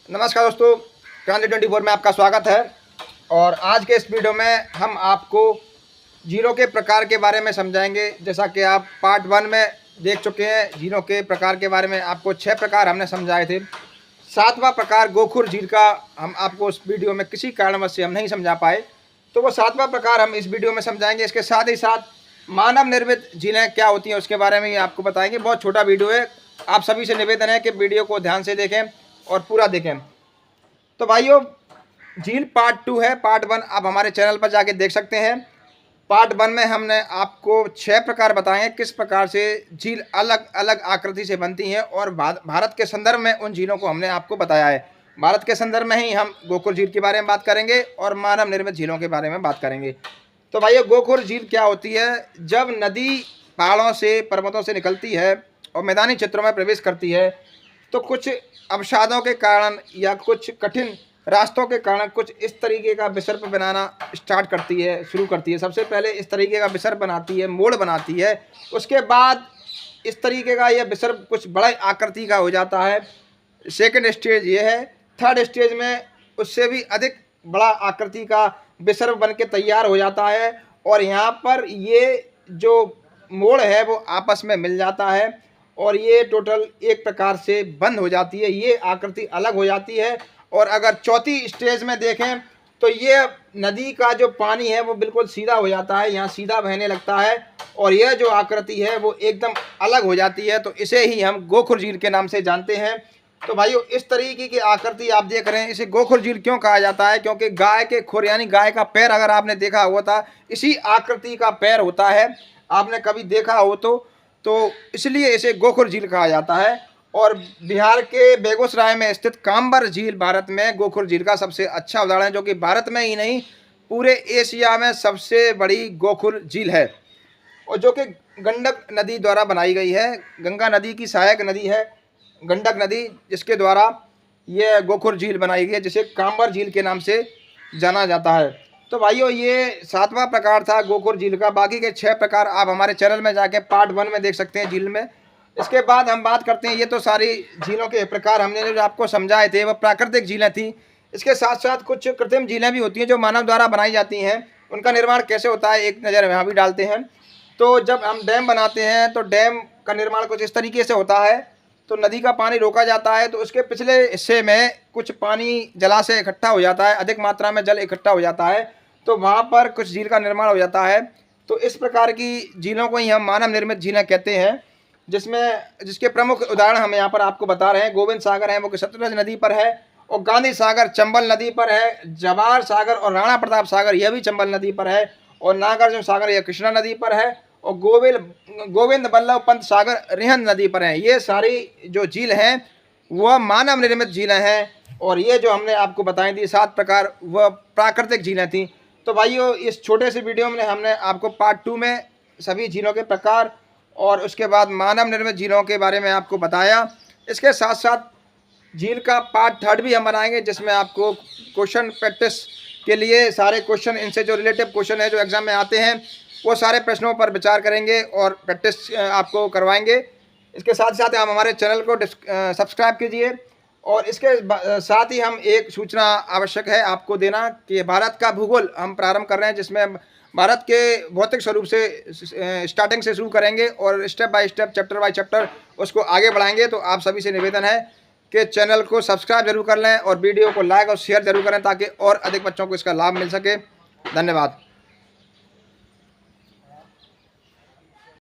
नमस्कार दोस्तों, क्रांति 24 में आपका स्वागत है। और आज के इस वीडियो में हम आपको झीलों के प्रकार के बारे में समझाएंगे। जैसा कि आप पार्ट 1 में देख चुके हैं, झीलों के प्रकार के बारे में आपको 6 प्रकार हमने समझाए थे। 7वां प्रकार गोखुर झील का हम आपको उस वीडियो में किसी कारणवश से हम नहीं समझा पाए, तो वो 7वां प्रकार हम इस वीडियो में समझाएंगे। इसके साथ ही साथ मानव निर्मित झीलें क्या होती हैं उसके बारे में ही आपको बताएंगे। बहुत छोटा वीडियो है, आप सभी से निवेदन है कि वीडियो को ध्यान से देखें और पूरा देखें। तो भाइयों, झील पार्ट 2 है। पार्ट 1 आप हमारे चैनल पर जाके देख सकते हैं। पार्ट 1 में हमने आपको 6 प्रकार बताए हैं, किस प्रकार से झील अलग अलग आकृति से बनती हैं, और भारत के संदर्भ में उन झीलों को हमने आपको बताया है। भारत के संदर्भ में ही हम गोखुर झील के बारे में बात करेंगे और मानव निर्मित झीलों के बारे में बात करेंगे। तो भाइयों, गोखुर झील क्या होती है? जब नदी पहाड़ों से, पर्वतों से निकलती है और मैदानी क्षेत्रों में प्रवेश करती है, तो कुछ अवसादों के कारण या कुछ कठिन रास्तों के कारण कुछ इस तरीके का विसर्प बनाना स्टार्ट करती है, शुरू करती है। सबसे पहले इस तरीके का विसर्प बनाती है, मोड़ बनाती है। उसके बाद इस तरीके का यह विसर्प कुछ बड़ा आकृति का हो जाता है। सेकंड स्टेज ये है। थर्ड स्टेज में उससे भी अधिक बड़ा आकृति का विसर्प बन के तैयार हो जाता है, और यहाँ पर ये जो मोड़ है वो आपस में मिल जाता है और ये टोटल एक प्रकार से बंद हो जाती है, ये आकृति अलग हो जाती है। और अगर चौथी स्टेज में देखें तो ये नदी का जो पानी है वो बिल्कुल सीधा हो जाता है, यहाँ सीधा बहने लगता है, और यह जो आकृति है वो एकदम अलग हो जाती है। तो इसे ही हम गोखुर झील के नाम से जानते हैं। तो भाइयों, इस तरीके की आकृति आप देख रहे हैं। इसे गोखुर झील क्यों कहा जाता है? क्योंकि गाय के खुर यानी गाय का पैर अगर आपने देखा हुआ था, इसी आकृति का पैर होता है, आपने कभी देखा हो तो इसलिए इसे गोखुर झील कहा जाता है। और बिहार के बेगूसराय में स्थित काम्बर झील भारत में गोखुर झील का सबसे अच्छा उदाहरण है, जो कि भारत में ही नहीं पूरे एशिया में सबसे बड़ी गोखुर झील है, और जो कि गंडक नदी द्वारा बनाई गई है। गंगा नदी की सहायक नदी है गंडक नदी, जिसके द्वारा यह गोखुर झील बनाई गई है, जिसे काम्बर झील के नाम से जाना जाता है। तो भाइयों, ये 7वां प्रकार था गोखुर झील का। बाकी के 6 प्रकार आप हमारे चैनल में जाके पार्ट 1 में देख सकते हैं झील में। इसके बाद हम बात करते हैं, ये तो सारी झीलों के प्रकार हमने जो आपको समझाए थे वह प्राकृतिक झीलें थी। इसके साथ साथ कुछ कृत्रिम झीलें भी होती हैं जो मानव द्वारा बनाई जाती हैं। उनका निर्माण कैसे होता है एक नज़र यहाँ भी डालते हैं। तो जब हम डैम बनाते हैं तो डैम का निर्माण कुछ इस तरीके से होता है। तो नदी का पानी रोका जाता है, तो उसके पिछले हिस्से में कुछ पानी जलाशय इकट्ठा हो जाता है, अधिक मात्रा में जल इकट्ठा हो जाता है, तो वहाँ पर कुछ झील का निर्माण हो जाता है। तो इस प्रकार की झीलों को ही हम मानव निर्मित झीलें कहते हैं, जिसके प्रमुख उदाहरण हम यहाँ पर आपको बता रहे हैं। गोविंद सागर है वो कि सतलज नदी पर है, और गांधी सागर चंबल नदी पर है। जवाहर सागर और राणा प्रताप सागर यह भी चंबल नदी पर है, और नागार्जुन सागर यह कृष्णा नदी पर है, और गोविंद बल्लभ पंत सागर रिहंद नदी पर है। ये सारी जो झील हैं वह मानव निर्मित झीलें हैं, और ये जो हमने आपको बताई थी 7 प्रकार वह प्राकृतिक झीलें थी। तो भाइयों, इस छोटे से वीडियो में हमने आपको पार्ट 2 में सभी झीलों के प्रकार और उसके बाद मानव निर्मित झीलों के बारे में आपको बताया। इसके साथ साथ झील का पार्ट 3 भी हम बनाएंगे, जिसमें आपको क्वेश्चन प्रैक्टिस के लिए सारे क्वेश्चन, इनसे जो रिलेटिव क्वेश्चन है जो एग्जाम में आते हैं, वो सारे प्रश्नों पर विचार करेंगे और प्रैक्टिस आपको करवाएंगे। इसके साथ साथ हम हमारे चैनल को सब्सक्राइब कीजिए। और इसके साथ ही हम एक सूचना आवश्यक है आपको देना कि भारत का भूगोल हम प्रारंभ कर रहे हैं, जिसमें भारत के भौतिक स्वरूप से स्टार्टिंग से शुरू करेंगे और step by step, chapter by chapter उसको आगे बढ़ाएंगे। तो आप सभी से निवेदन है कि चैनल को सब्सक्राइब जरूर कर लें और वीडियो को लाइक और शेयर जरूर करें, ताकि और अधिक बच्चों को इसका लाभ मिल सके। धन्यवाद।